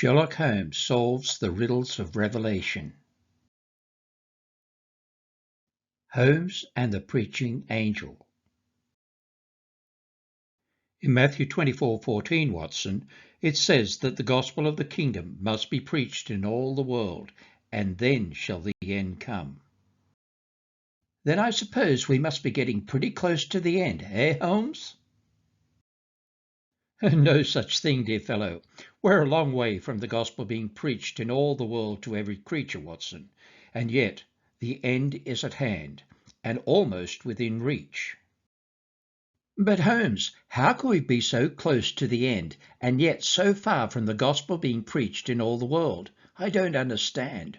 Sherlock Holmes solves the riddles of Revelation. Holmes and the Preaching Angel. In Matthew 24:14, Watson, it says that the gospel of the kingdom must be preached in all the world, and then shall the end come. Then I suppose we must be getting pretty close to the end, eh, Holmes? No such thing, dear fellow. We're a long way from the gospel being preached in all the world to every creature, Watson, and yet the end is at hand, and almost within reach. But Holmes, how can we be so close to the end, and yet so far from the gospel being preached in all the world? I don't understand.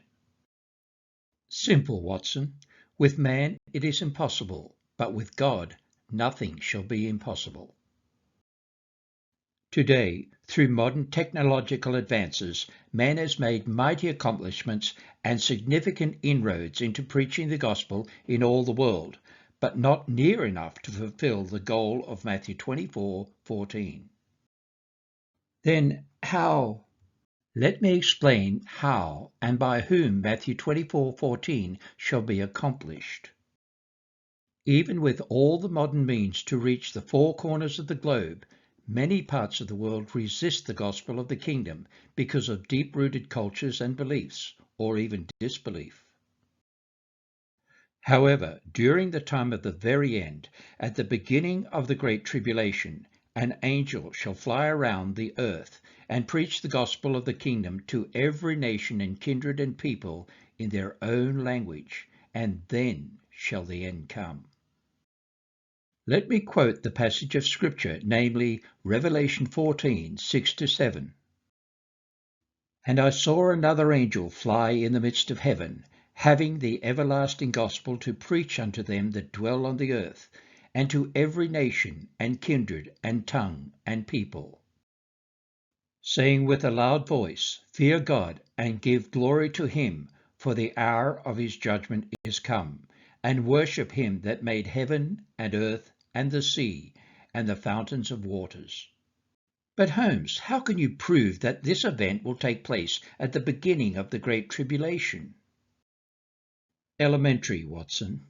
Simple, Watson. With man it is impossible, but with God nothing shall be impossible. Today, through modern technological advances, man has made mighty accomplishments and significant inroads into preaching the gospel in all the world, but not near enough to fulfill the goal of Matthew 24:14. Then how? Let me explain how and by whom Matthew 24:14 shall be accomplished. Even with all the modern means to reach the four corners of the globe, many parts of the world resist the gospel of the kingdom because of deep-rooted cultures and beliefs, or even disbelief. However, during the time of the very end, at the beginning of the Great Tribulation, an angel shall fly around the earth and preach the gospel of the kingdom to every nation and kindred and people in their own language, and then shall the end come. Let me quote the passage of Scripture, namely Revelation 14:6-7. And I saw another angel fly in the midst of heaven, having the everlasting gospel to preach unto them that dwell on the earth, and to every nation, and kindred, and tongue, and people, saying with a loud voice, Fear God, and give glory to him, for the hour of his judgment is come, and worship him that made heaven, and earth, and the sea, and the fountains of waters. But Holmes, how can you prove that this event will take place at the beginning of the Great Tribulation? Elementary, Watson.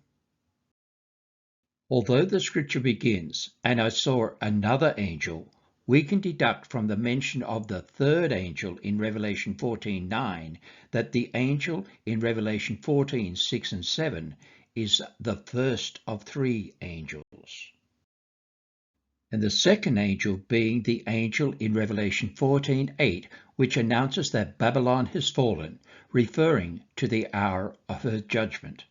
Although the scripture begins, and I saw another angel, we can deduct from the mention of the third angel in Revelation 14:9 that the angel in Revelation 14:6-7 is the first of three angels, and the second angel being the angel in Revelation 14:8, which announces that Babylon has fallen, referring to the hour of her judgment.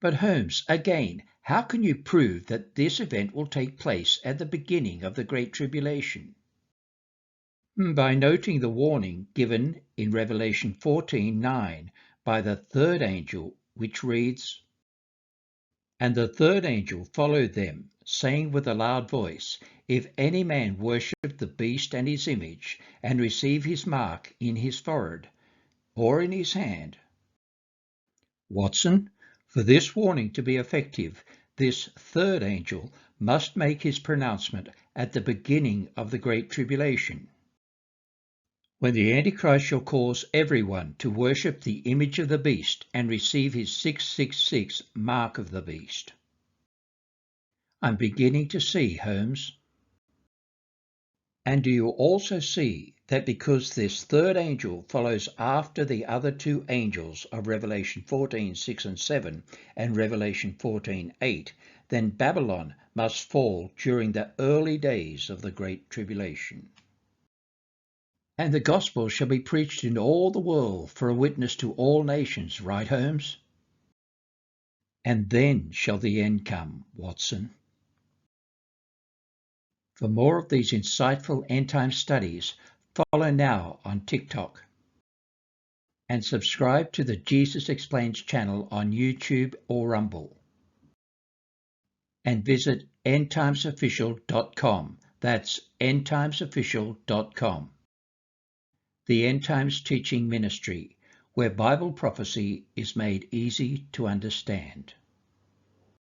But Holmes, again, how can you prove that this event will take place at the beginning of the Great Tribulation? By noting the warning given in Revelation 14:9 by the third angel, which reads, And the third angel followed them, saying with a loud voice, If any man worship the beast and his image, and receive his mark in his forehead or in his hand. Watson, for this warning to be effective, this third angel must make his pronouncement at the beginning of the Great Tribulation, when the Antichrist shall cause everyone to worship the image of the beast and receive his 666 mark of the beast. I'm beginning to see, Holmes. And do you also see that because this third angel follows after the other two angels of Revelation 14:6-7 and Revelation 14:8, then Babylon must fall during the early days of the Great Tribulation? And the gospel shall be preached in all the world for a witness to all nations, right, Holmes? And then shall the end come, Watson. For more of these insightful end-time studies, follow now on TikTok and subscribe to the Jesus Explains channel on YouTube or Rumble. And visit endtimesofficial.com. That's endtimesofficial.com. The End Times Teaching Ministry, where Bible prophecy is made easy to understand.